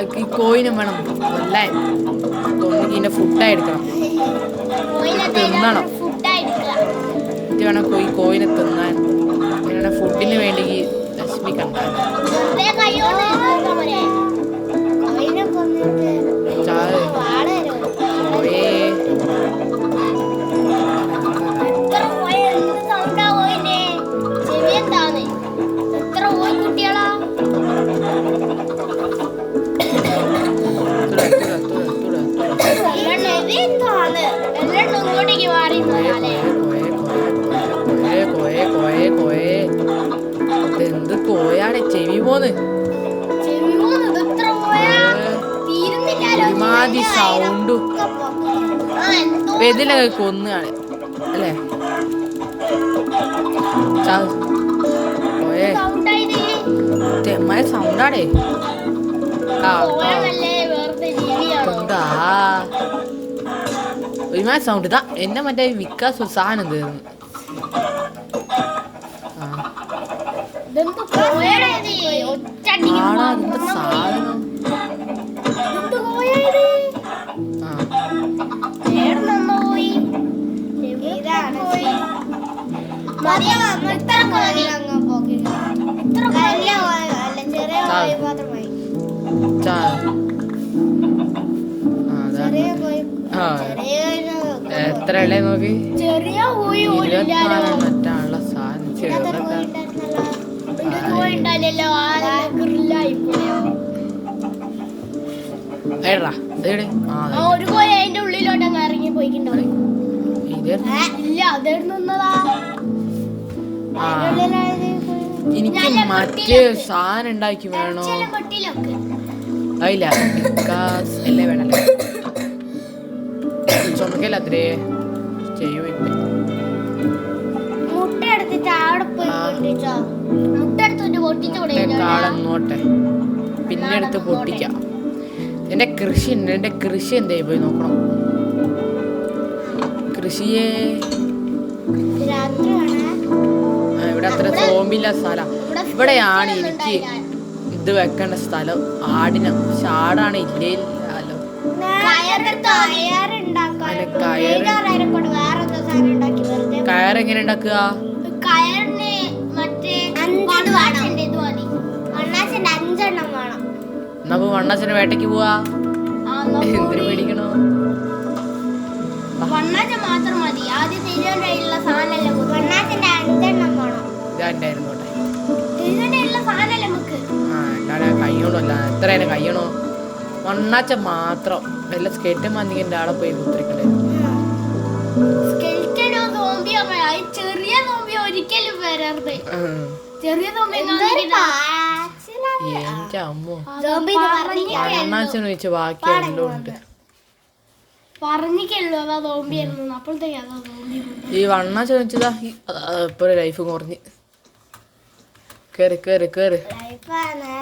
ഈ കോയിനും വേണം കൊല്ലാൻ. ഇതിൻ്റെ ഫുഡായി എടുക്കണം, തിന്നണം. ഇത് വേണം കോയിനെ തിന്നാൻ. ഇങ്ങനെ ഫുഡിന് വേണ്ടി നശിപ്പിക്കണ്ട. എന്ത് കോയാടെ ചെവി പോന്ന് ഒരുമാതിരി സൗണ്ടും. ഇതിലൊക്കെ കൊന്നാണ് അല്ലേ? തെമ്മായ സൗണ്ടാടേ. എന്താ ഒരുമാതിരി സൗണ്ട്. ഇതാ എന്നെ മറ്റേ വിക്കാസ് ഒരു സാധനം തീർന്നു. സാധനം എത്ര ഉള്ളേ നോക്കി. 24 മറ്റാണുള്ള സാധനം. ചെറുതൊക്കെ എനിക്ക് മറ്റേ സാധനം ഉണ്ടാക്കി വേണോ? അതില്ല അല്ലേ വേണല്ലേ? ചുമക്കല്ല അത്രേ ചെയ്യുവില്ല. കാളന്നോട്ടെ പിന്നെ എടുത്ത് പൊട്ടിക്കാം. എന്റെ കൃഷി ഉണ്ട്. എന്റെ കൃഷി എന്തായി പോയി നോക്കണം. കൃഷിയെ ഇവിടെ അത്ര സോമ്പില്ല സ്ഥലം. ഇവിടെയാണ് എനിക്ക് ഇത് വെക്കേണ്ട സ്ഥലം. ആടിന്. പക്ഷെ ആടാണ് ഇല്ലേ ഇല്ലല്ലോ. കയറെങ്ങനെ ഉണ്ടാക്കുക? എന്നാ വണ്ണാച്ചന് വേട്ടയ്ക്ക് പോവാ. എന്തിനു പേടിക്കണോ? കയ്യോണല്ല എത്ര കയ്യണോ? വണ്ണാച്ച മാത്രം വല്ല സ്കെറ്റ് മന്തിന്റെ ആളെ പോയി കുത്തിരിക്കണേ. എന്റെ അമ്മോ വണ്ണാച്ചന് വെച്ച് ബാക്കി എല്ലാം ഉണ്ട്. ഈ വണ്ണാച്ചൻ വെച്ചതാ ഇപ്പൊ ലൈഫ് കുറഞ്ഞ്. കേറ് കേറ് കേറ്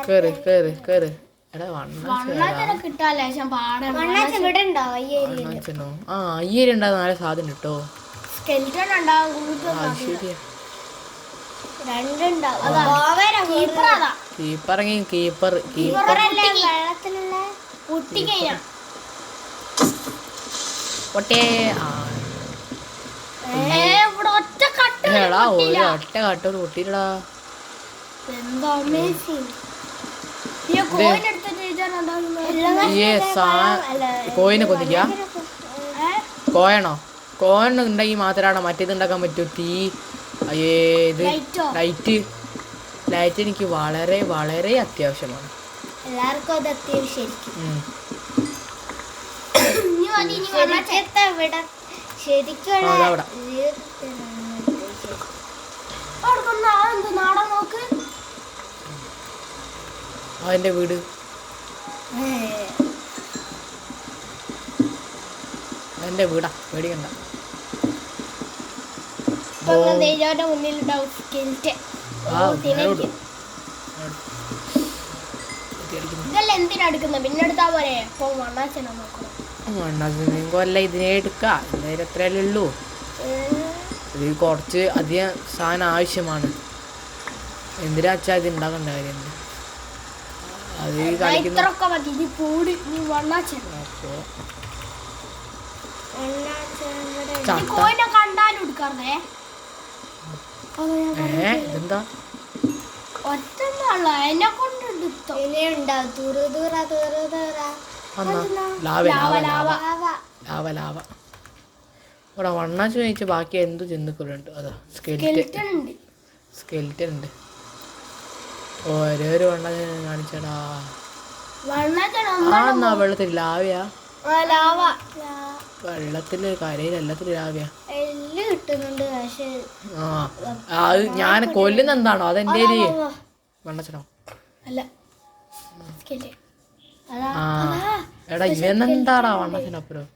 കേറ് കേറ് കേറ്. എടാ വണ്ണാച്ചനോ? ആ അയ്യര് ഉണ്ടാകുന്ന നല്ല സാധനം കിട്ടോ. ഒറ്റ കാട്ടോട് പൊട്ടിയിടാ. കോയിനെ കൊതിക്ക. കോയണോ? കോയണ ഉണ്ടെങ്കിൽ മാത്രമാണോ മറ്റേത് ഉണ്ടാക്കാൻ പറ്റൂ. തീ ഇത് ലൈറ്റ്. ലൈറ്റ് എനിക്ക് വളരെ വളരെ അത്യാവശ്യമാണ്. എല്ലാവർക്കും അത് അത്യാവശ്യം. അവന്റെ വീട് അവന്റെ വീടാ. പേടിക്കണ്ട. കൊല്ല ഇതിനെ എടുക്കാം. എന്തായാലും എത്രയല്ലേ ഉള്ളൂ. ഇത് കുറച്ച് അധികം സാധനം ആവശ്യമാണ്. എന്തിനാ വെച്ചാൽ ഇത് ഉണ്ടാക്കേണ്ട കാര്യം. അത് കളിക്കുന്ന ഇത്രയൊക്കെ മതി ഇനി പൂടി നീ വണ്ണാച്ചൻ ചത്ത കോയിനെ കണ്ടാലും എടുക്കാറേ ഇതെന്താ ഒറ്റല്ല എന്നെ കൊണ്ട് എടുത്തോ ഇനിയുണ്ടാവും ദൂര ദൂര ദൂര ദൂര ലാവ ലാവ ലാവ ഇവിടെ വണ്ണാച്ച് കഴിച്ച് ബാക്കി എന്ത് ജന്തുക്കളുണ്ട് അതാ സ്കെൽറ്റൻ ഉണ്ട് ഓരോരോ വണ്ണാച്ച് കാണിച്ചടാ ആ വെള്ളത്തിൽ ലാവയാ വെള്ളത്തില് കരയിൽ എല്ലാത്തിലും ലാവയാ ആ അത് ഞാൻ കൊല്ലുന്ന എന്താണോ അതെന്റെ വണ്ണച്ചനോ ആ എടാ ഇവനെന്താടാ വണ്ണച്ചനപ്പുറം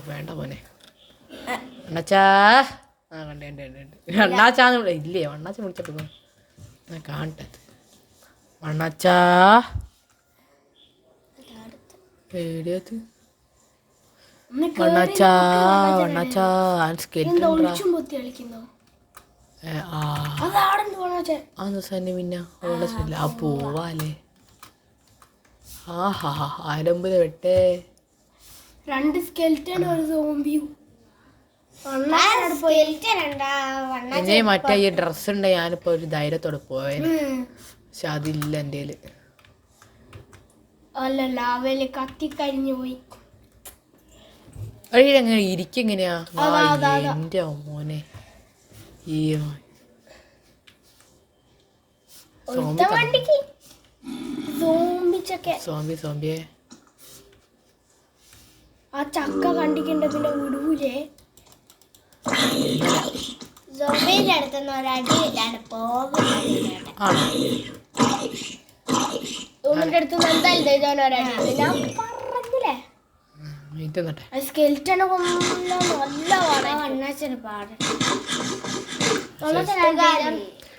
വേണ്ട പോനെ അണ്ണാച്ചാ ആ കണ്ടേ അണ്ണാച്ചാന്ന് ഇല്ലേ വണ്ണാച്ച വിളിച്ചപ്പോ കാണട്ടെ വണ്ണാച്ചാ പേടിയത് വണ്ണാച്ചാ വണ്ണാച്ചാ പിന്നെ ആ പോവാല്ലേ ആഹാ ആരംഭില് വെട്ടേ 2 സ്കെൽറ്റൻ ഒരു സോംബിയും പിന്നെ മറ്റേ ഈ ഡ്രസ് ഉണ്ട് ഞാനിപ്പോ ഒരു ധൈര്യത്തോടെ പോയത് പക്ഷെ അതില്ല എൻ്റെ അല്ല ലാവയില് കത്തിക്കരിഞ്ഞു പോയി എങ്ങനെ ഇരിക്കെങ്ങനെയാ എന്റെ മോനെ ഈ സോംബിയെ ആ ചക്ക കണ്ടിക്കണ്ട പിന്നെ വിടൂലേ സ്കെൽറ്റനെ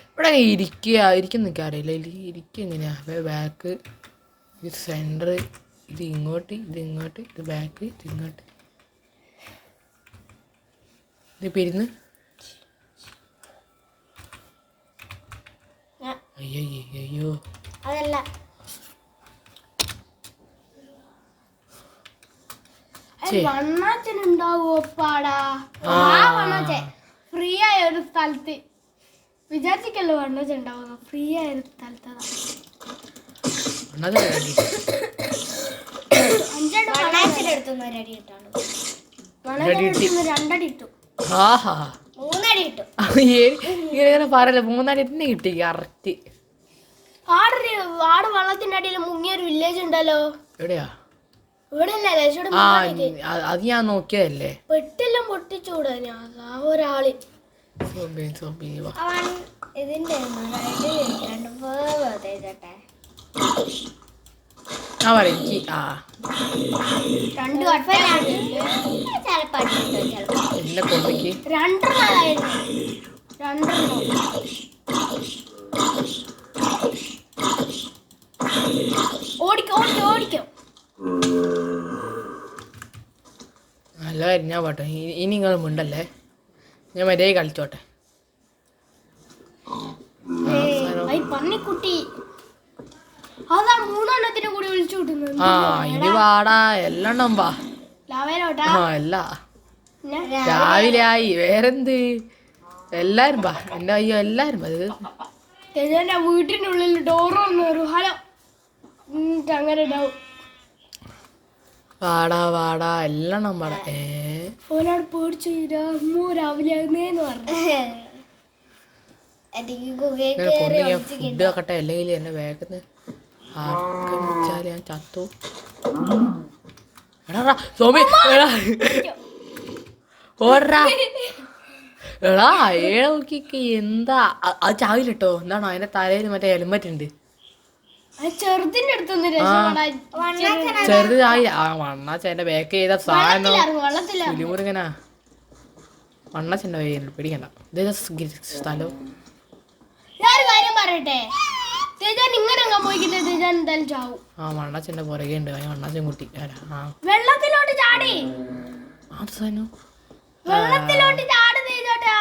ഇവിടെ ഇരിക്കുന്ന അറിയില്ല ഇരിക്കെങ്ങനെയാ ബാക്ക് ഇത് സെന്റർ ഇത് ഇങ്ങോട്ട് ഇത് ബാക്ക് ഇത് ഇങ്ങോട്ട് ഇത് പെരുന്ന് അയ്യോ അതല്ല വണ്ണാച്ചനുണ്ടാവോ പാടാ ഫ്രീ ആയ ഒരു സ്ഥലത്ത് വിചാരിച്ചിക്കല്ലോ വണ്ണാച്ചൻ ഉണ്ടാവുക ഫ്രീ ആയ ഒരു സ്ഥലത്തതാ രണ്ടടി ഇട്ടു ഇങ്ങനെ പറയല്ല 3 അടി തന്നെ കിട്ടി കറക്റ്റ് ആട് വള്ളത്തിന്റെ അടിയിൽ മുങ്ങിയൊരു വില്ലേജ് ഉണ്ടല്ലോ എവിടെയാ ഇവിടെ അത് ഞാൻ നോക്കിയതല്ലേ പെട്ടെല്ലാം പൊട്ടിച്ചൂടാ ഒരാള് ഇതിന്റെ ഓടിക്കോ നല്ല ഞാൻ പോട്ടെ ഇനി നിങ്ങൾ മിണ്ടല്ലേ ഞാൻ മര്യാദ കളിച്ചോട്ടെ പന്നിക്കുട്ടി അതാ 3 കൂടി വിളിച്ചു വിട്ടുന്നത് ഇനി വാടാ എല്ലാം വാ അല്ല രാവിലെ ആയി വേറെന്ത് എല്ലാരും വാ എന്റെ അയ്യോ എല്ലാരും അത് വീട്ടിനുള്ളിൽ ഡോറ് ഹലോ അങ്ങനെ ഉണ്ടാവും വാടാ എല്ലാം വാടാ ഒരാൾ പേടിച്ചു രാവിലെ ഫുഡ് ആക്കട്ടെ അല്ലെങ്കിൽ എന്നെ വേഗന്ന് ആർക്കാല് ഞാൻ ചത്തു സോമി ഓടാ എടാ നോക്കിക്ക് എന്താ അത് ചാവിലിട്ടോ എന്താണോ അതിന്റെ തലയിൽ മറ്റേ ഹെൽമെറ്റ് ഉണ്ട് ചെറുത് ചാവി വണ്ണാച്ചെന്റെ ബാക്ക് ചെയ്ത സാധനം പുലിമുരുകനാ വണ്ണാച്ചെന്റെ പേടിക്കണ്ട സ്ഥലം വണ്ണാച്ചെന്റെ പുറകെ ഉണ്ട് വണ്ണാച്ചൻ കുട്ടി വെള്ളത്തിലോട്ട് ചാടി വെള്ളത്തിലോട്ട് ചാട് തേജോട്ടാ.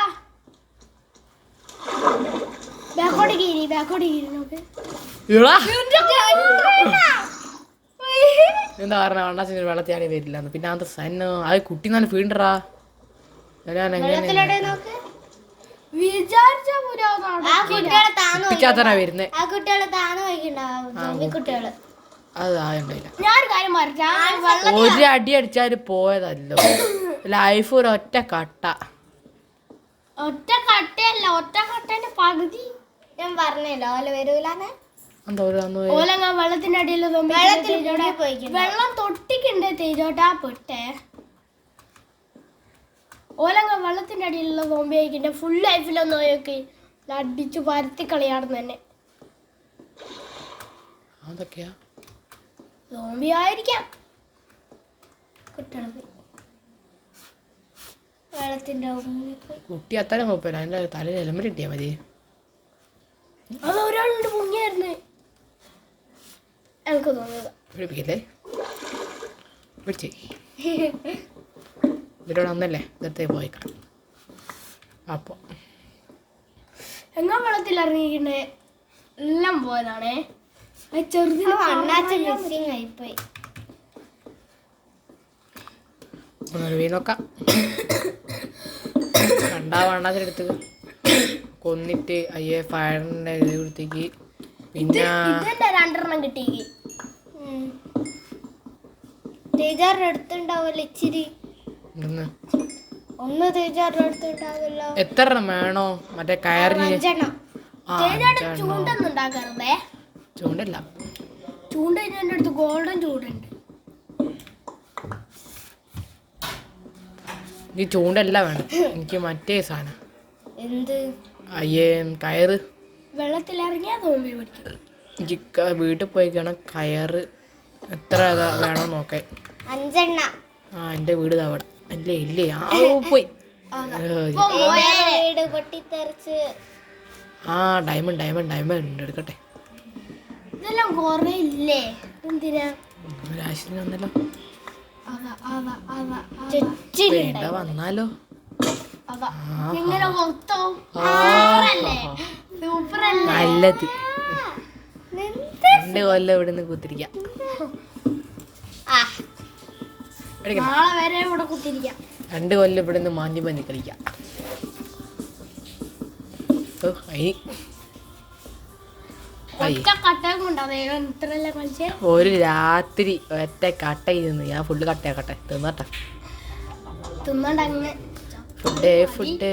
ബാക്കോട്ട് കീരി നോക്ക്. എന്താ പറഞ്ഞ അണ്ണാച്ചന് വെള്ളത്തിയാടി വരില്ല പിന്നെ അത് സന്ന അത് കുട്ടി നല്ല വീണ്ടറാ ഞാൻ വെള്ളത്തിലോട്ട് നോക്ക്. വിചാരിച്ച കുട്ടിച്ചാത്തനാ വരുന്നേ ആ കുട്ടികളെ താന്ന് വയ്ക്കുണ്ടാവും കുട്ടികള്. അത് ആയില്ല. ഞാനൊരു കാര്യം പറയാം, ഒരു അടി അടിച്ചാല് പോയതല്ലോ ലൈഫ് ഒരു ഒറ്റ കട്ട. ഒറ്റ കട്ടയല്ല, ഒറ്റ കട്ടന്റെ പകുതി ഞാൻ പറഞ്ഞല്ലോ. ഓല വരൂലെന്ന്. എന്താ ഓലങ്ങ വെള്ളത്തിന്റെ അടിയിൽ വെള്ളം തൊട്ടിക്കുണ്ട് തേജോട്ടാ പെട്ടേ. ഓലങ്ങ വെള്ളത്തിന്റെ അടിയിലുള്ള സോംബി ആയിക്കിന്റെ ഫുൾ ലൈഫിലൊന്നും നോക്കി അടിച്ചു പരത്തി കളിയാടുന്ന തന്നെ. അതൊക്കെയാ സോംബി ആയിരിക്കാം കുട്ടികളത്. വെള്ളത്തിന്റെ കുട്ടി അത്രയും കുഴപ്പമില്ല, അതിന്റെ തലയിൽ ഹെൽമെറ്റ് കിട്ടിയാ മതി. അത് ഒരാളുണ്ട് മുങ്ങിയായിരുന്നു എനിക്ക് തോന്നുന്നത്. പിടിപ്പിക്കല്ലേ പിടിച്ചേ ഇതിലൂടെ ഒന്നല്ലേ ഇതത്തെ പോയിക്കാം. അപ്പോൾ എങ്ങാ വെള്ളത്തിൽ ഇറങ്ങിക്കണേ എല്ലാം പോയതാണേ. ചെറുതിന് ആയിപ്പോയി. നോക്കാം കണ്ടാ വണ്ണത്തിനെടുത്ത് കൊന്നിട്ട് അയ്യേ ഫയറിന്റെ ഇത് കൊടുത്തേക്ക്. പിന്നെ രണ്ടെണ്ണം കിട്ടിയേക്ക് തേജാറിന്റെ അടുത്തുണ്ടാവല്ലോ ഇച്ചിരി. ഒന്ന് തേജാറിന്റെ അടുത്തുണ്ടാവല്ലോ. എത്ര എണ്ണം വേണോ മറ്റേ കയറിന്? ചൂണ്ടൊന്നും ഉണ്ടാക്കാറുണ്ടേ. ചൂണ്ടല്ല, ചൂണ്ട എൻ്റെ അടുത്ത് ഗോൾഡൻ ചൂടുണ്ട്. എനിക്ക് ചൂണ്ടല്ല വേണം, എനിക്ക് മറ്റേ സാധനം. എന്ത്? അയ്യേ കയറ്. വെള്ളത്തിൽ ഇറങ്ങിയാ തോമ്പി പിടിക്കും. എനിക്ക് വീട്ടിൽ പോയി കാണാൻ കയറ് എത്ര വേണോ നോക്കാൻ. 5 എണ്ണ. ആ എൻ്റെ വീട് തവണ അല്ലേ ഇല്ലേ ആ പോയി. ആ ഡയമണ്ട് എടുക്കട്ടെ. ഇതെല്ലാം കൊറേ ഇല്ലേ? എന്തിനാ രാശിന് വന്നല്ലോ വന്നാലോ. നല്ലത് 2 കൊല്ലം ഇവിടുന്ന് കുത്തിരിക്കാം. നാളെ വരെ ഇവിടെ കുത്തിരിക്കാം. 2 കൊല്ലം ഇവിടുന്ന് മാഞ്ചി പന്നി കളിക്കാം. ഒരു രാത്രി ഒറ്റ കട്ട ഇരുന്ന് ഞാൻ ഫുള്ള് കട്ടയാക്കട്ടെ തിന്നട്ടെ. തിന്നണ്ടങ്ങ് ഫുഡ്